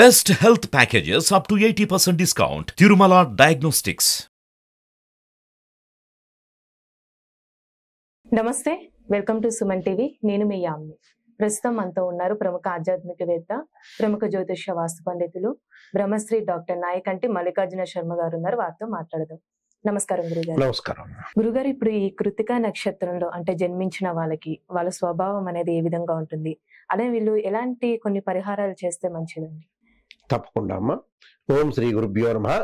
Best health packages up to 80% discount. Tirumala Diagnostics. నమస్తే, welcome to Suman TV. నేను మీ యామ్ని. ప్రస్తుతం మనతో ఉన్నారు ప్రముఖ ఆధ్యాత్మికవేత్త, ప్రముఖ జ్యోతిష వాస్తు పండితులు, బ్రహ్మశ్రీ డాక్టర్ నాయకంటి మల్లికార్జున శర్మ గారు ఉన్నారు. వారితో మాట్లాడదాం. నమస్కారం గురుగారు. నమస్కారం. గురుగారు, ఇప్పుడు ఈ కృత్తికా నక్షత్రంలో అంటే జన్మించిన వాళ్ళకి వాళ్ళ స్వభావం అనేది ఏ విధంగా ఉంటుంది, అదే వీళ్ళు ఎలాంటి కొన్ని పరిహారాలు చేస్తే మంచిదండి? తప్పకుండా అమ్మా. ఓం శ్రీ గురుభ్యో నమః.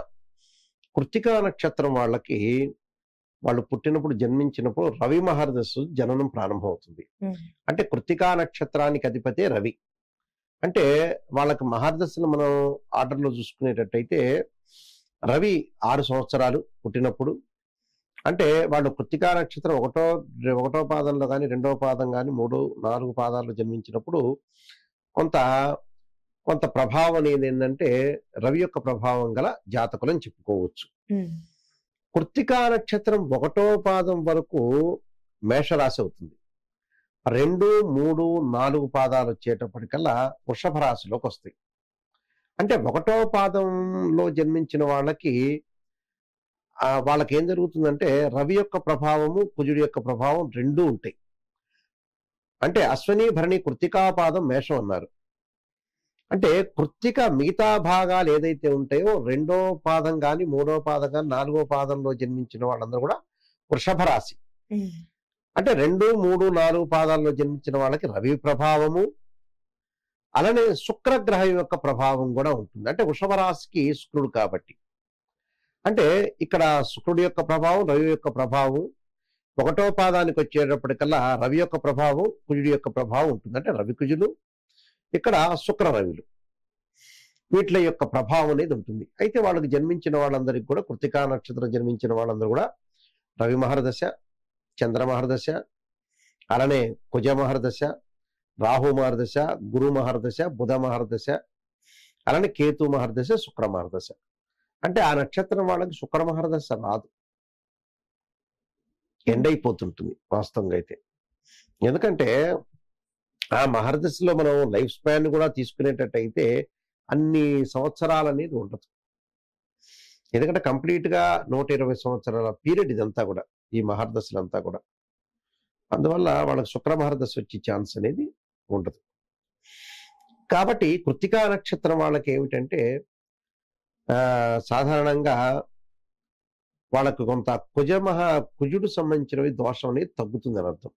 కృత్తికా నక్షత్రం వాళ్ళకి వాళ్ళు పుట్టినప్పుడు జన్మించినప్పుడు రవి మహర్దశ జననం ప్రారంభమవుతుంది. అంటే కృత్తికా నక్షత్రానికి అధిపతే రవి. అంటే వాళ్ళకి మహర్దశను మనం ఆర్డర్లో చూసుకునేటట్టయితే రవి 6 సంవత్సరాలు పుట్టినప్పుడు, అంటే వాళ్ళు కృత్తికా నక్షత్రం ఒకటో పాదంలో కానీ, 2వ పాదం కానీ, 3, 4 పాదాల్లో జన్మించినప్పుడు కొంత ప్రభావం అనేది ఏంటంటే రవి యొక్క ప్రభావం గల జాతకులని చెప్పుకోవచ్చు. కృత్తికా నక్షత్రం 1వ పాదం వరకు మేషరాశి అవుతుంది. 2, 3, 4 పాదాలు వచ్చేటప్పటికల్లా వృషభ రాశిలోకి వస్తాయి. అంటే 1వ పాదంలో జన్మించిన వాళ్ళకి ఏం జరుగుతుందంటే రవి యొక్క ప్రభావము, కుజుడి యొక్క ప్రభావం రెండూ ఉంటాయి. అంటే అశ్వని, భరణి, కృత్తికా పాదం మేషం అన్నారు. అంటే కృత్తిక మిగతా భాగాలు ఏదైతే ఉంటాయో 2వ పాదం కానీ, 3వ పాదం కానీ, 4వ పాదంలో జన్మించిన వాళ్ళందరూ కూడా వృషభ రాశి. అంటే 2, 3, 4 పాదాల్లో జన్మించిన వాళ్ళకి రవి ప్రభావము, అలానే శుక్రగ్రహం యొక్క ప్రభావం కూడా ఉంటుంది. అంటే వృషభ రాశికి శుక్రుడు కాబట్టి, అంటే ఇక్కడ శుక్రుడి యొక్క ప్రభావం, రవి యొక్క ప్రభావం. 1వ పాదానికి వచ్చేటప్పటికల్లా రవి యొక్క ప్రభావం, కుజుడి యొక్క ప్రభావం ఉంటుంది. అంటే రవి కుజులు, ఇక్కడ శుక్ర రవిలు, వీటి యొక్క ప్రభావం అనేది ఉంటుంది. అయితే వాళ్ళకి జన్మించిన వాళ్ళందరికీ కూడా, కృత్తికా నక్షత్రం జన్మించిన వాళ్ళందరూ కూడా రవి మహర్దశ, చంద్ర మహర్దశ, అలానే కుజ మహర్దశ, రాహు మహర్దశ, గురు మహర్దశ, బుధ మహర్దశ, అలానే కేతు మహర్దశ, శుక్ర మహర్దశ. అంటే ఆ నక్షత్రం వాళ్ళకి శుక్ర మహర్దశ రాదు, ఎండ్ అయిపోతుంటుంది వాస్తవంగా అయితే. ఎందుకంటే ఆ మహర్దశలో మనం లైఫ్ స్పాన్ కూడా తీసుకునేటట్టయితే అన్ని సంవత్సరాలు అనేది ఉండదు. ఎందుకంటే కంప్లీట్ గా 120 సంవత్సరాల పీరియడ్ ఇదంతా కూడా, ఈ మహర్దశలంతా కూడా. అందువల్ల వాళ్ళకి శుక్ర మహర్దశ వచ్చే ఛాన్స్ అనేది ఉండదు. కాబట్టి కృత్తికా నక్షత్రం వాళ్ళకి ఏమిటంటే సాధారణంగా వాళ్ళకు కొంత కుజుడు సంబంధించినవి దోషం అనేది తగ్గుతుందని అర్థం.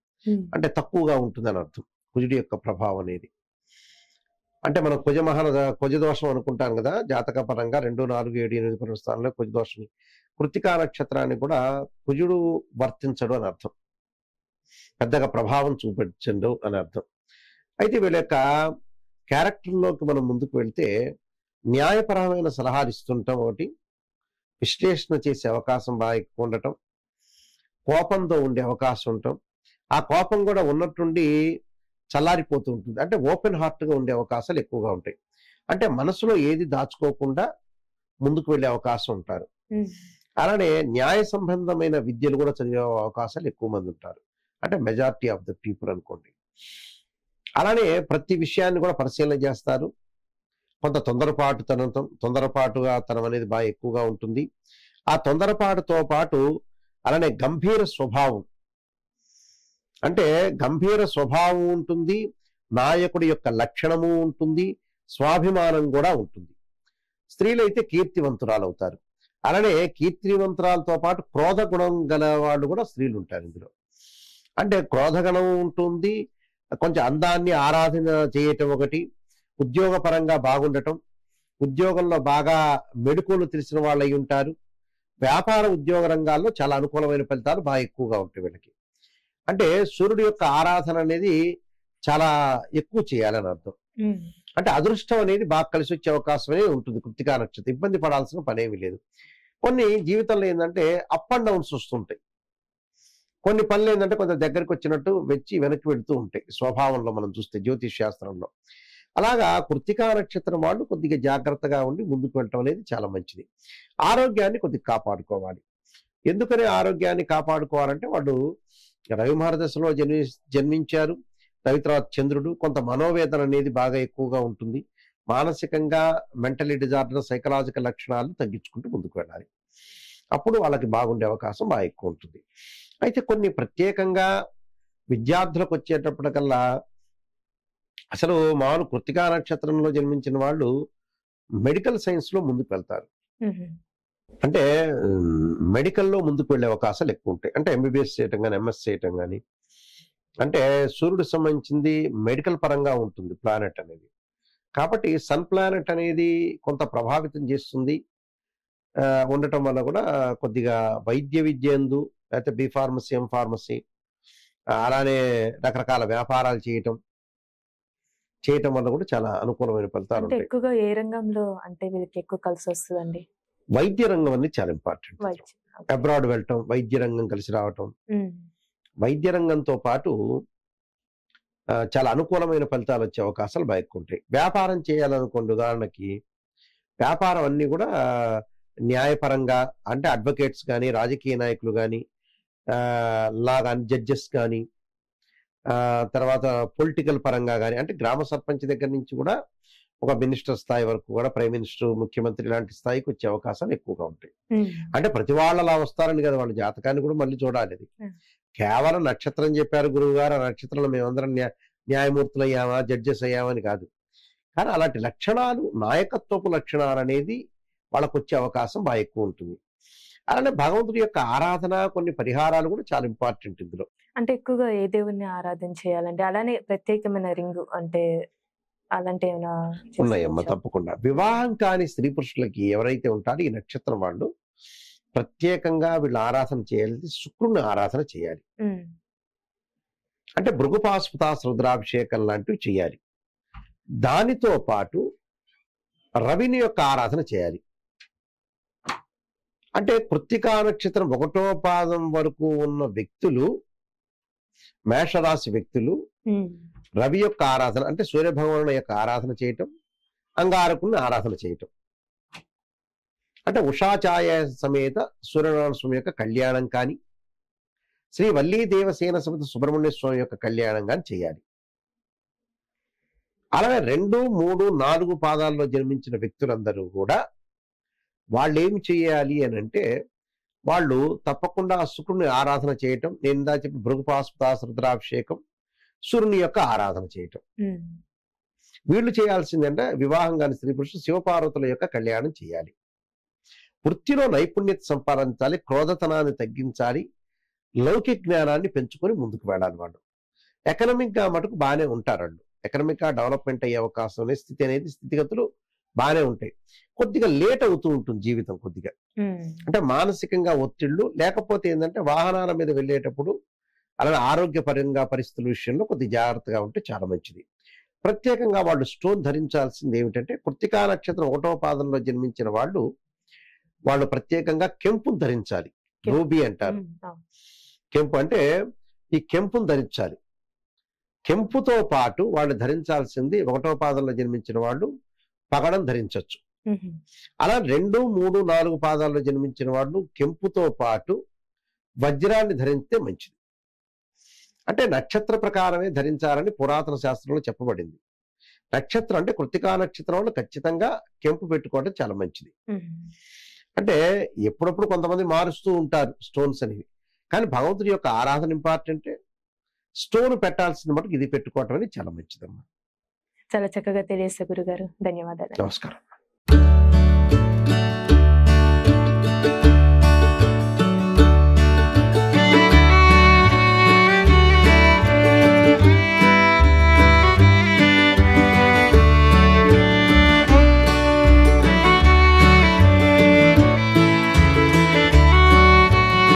అంటే తక్కువగా ఉంటుందని అర్థం కుజుడి యొక్క ప్రభావం అనేది. అంటే మనం కుజ దోషం అనుకుంటాం కదా జాతక పరంగా, 2, 4, 7, 8 స్థానంలో కుజ దోషం. కృత్తికా నక్షత్రాన్ని కూడా కుజుడు వర్తించడు అని అర్థం, పెద్దగా ప్రభావం చూపించడు అని అర్థం. అయితే వీళ్ళ యొక్క క్యారెక్టర్లోకి మనం ముందుకు వెళ్తే న్యాయపరమైన సలహాలు ఇస్తుంటాం ఒకటి, విశ్లేషణ చేసే అవకాశం బాగా ఎక్కువ ఉండటం, కోపంతో ఉండే అవకాశం ఉండటం, ఆ కోపం కూడా ఉన్నట్టుండి చల్లారిపోతూ ఉంటుంది. అంటే ఓపెన్ హార్ట్గా ఉండే అవకాశాలు ఎక్కువగా ఉంటాయి. అంటే మనసులో ఏది దాచుకోకుండా ముందుకు వెళ్ళే అవకాశం ఉంటారు. అలానే న్యాయ సంబంధమైన విద్యలు కూడా చదివే అవకాశాలు ఎక్కువ మంది ఉంటారు. అంటే మెజారిటీ ఆఫ్ ద పీపుల్ అనుకోండి. అలానే ప్రతి విషయాన్ని కూడా పరిశీలన చేస్తారు. కొంత తొందరపాటుగా తనం అనేది బాగా ఎక్కువగా ఉంటుంది. ఆ తొందరపాటుతో పాటు అలానే గంభీర స్వభావం, అంటే గంభీర స్వభావం ఉంటుంది, నాయకుడి యొక్క లక్షణము ఉంటుంది, స్వాభిమానం కూడా ఉంటుంది. స్త్రీలైతే కీర్తివంతురాలు అవుతారు. అలానే కీర్తివంతురాలతో పాటు క్రోధ గుణం గల వాళ్ళు కూడా స్త్రీలు ఉంటారు ఇందులో. అంటే క్రోధగణం ఉంటుంది, కొంచెం అందాన్ని ఆరాధన చేయటం ఒకటి, ఉద్యోగపరంగా బాగుండటం, ఉద్యోగంలో బాగా మెడుకులు తెలిసిన వాళ్ళు అయి ఉంటారు. వ్యాపార ఉద్యోగ రంగాల్లో చాలా అనుకూలమైన ఫలితాలు బాగా ఎక్కువగా ఉంటాయి వీళ్ళకి. అంటే సూర్యుడి యొక్క ఆరాధన అనేది చాలా ఎక్కువ చేయాలని అర్థం. అంటే అదృష్టం అనేది బాగా కలిసి వచ్చే అవకాశం అనేది ఉంటుంది కృత్తికా నక్షత్రం. ఇబ్బంది పడాల్సిన పనేమీ లేదు. కొన్ని జీవితంలో ఏంటంటే అప్ అండ్ డౌన్స్ వస్తుంటాయి. కొన్ని పనులు ఏంటంటే కొంత దగ్గరికి వచ్చినట్టు వెనక్కి వెళుతూ ఉంటాయి స్వభావంలో మనం చూస్తే జ్యోతిష్ శాస్త్రంలో. అలాగా కృత్తికా నక్షత్రం వాళ్ళు కొద్దిగా జాగ్రత్తగా ఉండి ముందుకు వెళ్ళటం అనేది చాలా మంచిది. ఆరోగ్యాన్ని కొద్దిగా కాపాడుకోవాలి. ఎందుకని ఆరోగ్యాన్ని కాపాడుకోవాలంటే వాళ్ళు రవి మహర్దశలో జన్మించారు. రవి తర్వాత చంద్రుడు, కొంత మనోవేదన అనేది బాగా ఎక్కువగా ఉంటుంది. మానసికంగా మెంటలీ డిజార్డర్ సైకలాజికల్ లక్షణాలు తగ్గించుకుంటూ ముందుకు వెళ్ళాలి. అప్పుడు వాళ్ళకి బాగుండే అవకాశం బాగా ఎక్కువ ఉంటుంది. అయితే కొన్ని ప్రత్యేకంగా విద్యార్థులకు వచ్చేటప్పటికల్లా అసలు మామూలు కృత్తికా నక్షత్రంలో జన్మించిన వాళ్ళు మెడికల్ సైన్స్ లో ముందుకు వెళ్తారు. అంటే మెడికల్లో ముందుకు వెళ్ళే అవకాశాలు ఎక్కువ ఉంటాయి. అంటే ఎంబీబీఎస్ చేయటం కానీ, ఎంఎస్ చేయటం కానీ. అంటే సూర్యుడు సంబంధించింది మెడికల్ పరంగా ఉంటుంది ప్లానెట్ అనేది. కాబట్టి సన్ ప్లానెట్ అనేది కొంత ప్రభావితం చేస్తుంది. ఉండటం వల్ల కూడా కొద్దిగా వైద్య విద్య ఎందు, లేకపోతే బి ఫార్మసీ, ఎం ఫార్మసీ, అలానే రకరకాల వ్యాపారాలు చేయటం వల్ల కూడా చాలా అనుకూలమైన ఫలితాలు అంటే ఉంటాయి. ఎక్కువగా ఏ రంగంలో అంటే వీళ్ళకి ఎక్కువ కలిసి వస్తుందండి? వైద్య రంగం అనేది చాలా ఇంపార్టెంట్. అబ్రాడ్ వెళ్ళటం, వైద్య రంగం కలిసి రావటం, వైద్య రంగంతో పాటు చాలా అనుకూలమైన ఫలితాలు వచ్చే అవకాశాలు బాగా ఎక్కువ ఉంటాయి. వ్యాపారం చేయాలనుకోండి, ఉదాహరణకి వ్యాపారం అన్ని కూడా న్యాయపరంగా, అంటే అడ్వకేట్స్ కానీ, రాజకీయ నాయకులు కానీ, లా కానీ, జడ్జెస్ కానీ, తర్వాత పొలిటికల్ పరంగా కానీ, అంటే గ్రామ సర్పంచ్ దగ్గర నుంచి కూడా ఒక మినిస్టర్ స్థాయి వరకు కూడా, ప్రైమ్ మినిస్టర్, ముఖ్యమంత్రి ఇలాంటి స్థాయికి వచ్చే అవకాశాలు ఎక్కువగా ఉంటాయి. అంటే ప్రతి వాళ్ళు అలా వస్తారని కదా, వాళ్ళ జాతకాన్ని కూడా మళ్ళీ చూడాలి. అది కేవలం నక్షత్రం చెప్పారు గురువు గారు, ఆ నక్షత్రంలో మేమందరం న్యాయమూర్తులు అయ్యామా, జడ్జెస్ అయ్యామని కాదు. కానీ అలాంటి లక్షణాలు, నాయకత్వపు లక్షణాలు అనేది వాళ్ళకు వచ్చే అవకాశం బాగా ఎక్కువ ఉంటుంది. అలానే భగవంతుడి యొక్క ఆరాధన, కొన్ని పరిహారాలు కూడా చాలా ఇంపార్టెంట్ ఇందులో. అంటే ఎక్కువగా ఏ దేవుణ్ణి ఆరాధన చేయాలంటే, అలానే ప్రత్యేకమైన రింగు అంటే అలాంటి ఏమైనా ఉన్నాయమ్మా? తప్పకుండా. వివాహం కాని స్త్రీ పురుషులకి ఎవరైతే ఉంటారో ఈ నక్షత్రం వాళ్ళు ప్రత్యేకంగా వీళ్ళు ఆరాధన చేయాలి, శుక్రుని ఆరాధన చేయాలి. అంటే భృగుపాస్పతాస్ రుద్రాభిషేకం లాంటివి చేయాలి. దానితో పాటు రవిని యొక్క ఆరాధన చేయాలి. అంటే కృత్తికా నక్షత్రం 1వ పాదం వరకు ఉన్న వ్యక్తులు, మేషరాశి వ్యక్తులు రవి యొక్క ఆరాధన, అంటే సూర్యభగవాను యొక్క ఆరాధన చేయటం, అంగారకుని ఆరాధన చేయటం, అంటే ఉషాఛాయ సమేత సూర్యనారాయణ స్వామి యొక్క కళ్యాణం కానీ, శ్రీ వల్లీ దేవసేన సమేత సుబ్రహ్మణ్య స్వామి యొక్క కళ్యాణం కానీ చేయాలి. అలాగే 2, 3, 4 పాదాల్లో జన్మించిన వ్యక్తులందరూ కూడా వాళ్ళు ఏమి చేయాలి అని అంటే, వాళ్ళు తప్పకుండా శుక్రుని ఆరాధన చేయటం, నేను ఇందా చెప్పి భృగుపాస్పతాస్ రుద్రాభిషేకం, సూర్యుని యొక్క ఆరాధన చేయటం. వీళ్ళు చేయాల్సిందంటే వివాహం కాని స్త్రీ పురుషులు శివపార్వతుల యొక్క కళ్యాణం చేయాలి. వృత్తిలో నైపుణ్యత సంపాదించాలి, క్రోధతనాన్ని తగ్గించాలి, లౌకిక జ్ఞానాన్ని పెంచుకొని ముందుకు వెళ్ళాలి. వాళ్ళు ఎకనామిక్ గా మటుకు బాగానే ఉంటారు. వాళ్ళు ఎకనామిక్ గా డెవలప్మెంట్ అయ్యే అవకాశం అనే స్థితి అనేది, స్థితిగతులు బాగానే ఉంటాయి. కొద్దిగా లేట్ అవుతూ ఉంటుంది జీవితం కొద్దిగా. అంటే మానసికంగా ఒత్తిళ్లు, లేకపోతే ఏంటంటే వాహనాల మీద వెళ్ళేటప్పుడు, అలానే ఆరోగ్యపరంగా పరిస్థితుల విషయంలో కొద్దిగా జాగ్రత్తగా ఉంటే చాలా మంచిది. ప్రత్యేకంగా వాళ్ళు స్టోన్ ధరించాల్సింది ఏమిటంటే, కృత్తికా నక్షత్రం 1వ పాదంలో జన్మించిన వాళ్ళు ప్రత్యేకంగా కెంపును ధరించాలి. రూబీ అంటారు. కెంపు అంటే ఈ కెంపును ధరించాలి. కెంపుతో పాటు వాళ్ళు ధరించాల్సింది, 1వ పాదంలో జన్మించిన వాళ్ళు పగడం ధరించవచ్చు. అలా 2, 3, 4 పాదాల్లో జన్మించిన వాళ్ళు కెంపుతో పాటు వజ్రాన్ని ధరిస్తే మంచిది. అంటే నక్షత్ర ప్రకారమే ధరించాలని పురాతన శాస్త్రంలో చెప్పబడింది. నక్షత్రం అంటే కృత్తికా నక్షత్రంలో ఖచ్చితంగా కెంపు పెట్టుకోవడం చాలా మంచిది. అంటే ఎప్పుడప్పుడు కొంతమంది మారుస్తూ ఉంటారు స్టోన్స్ అనేవి, కానీ భగవంతుడి యొక్క ఆరాధన ఇంపార్టెంటే. స్టోన్ పెట్టాల్సిన మటుకు ఇది పెట్టుకోవటం అనేది చాలా మంచిదమ్మా. చాలా చక్కగా తెలియజేశారు గురుగారు. ధన్యవాదాలు. నమస్కారం.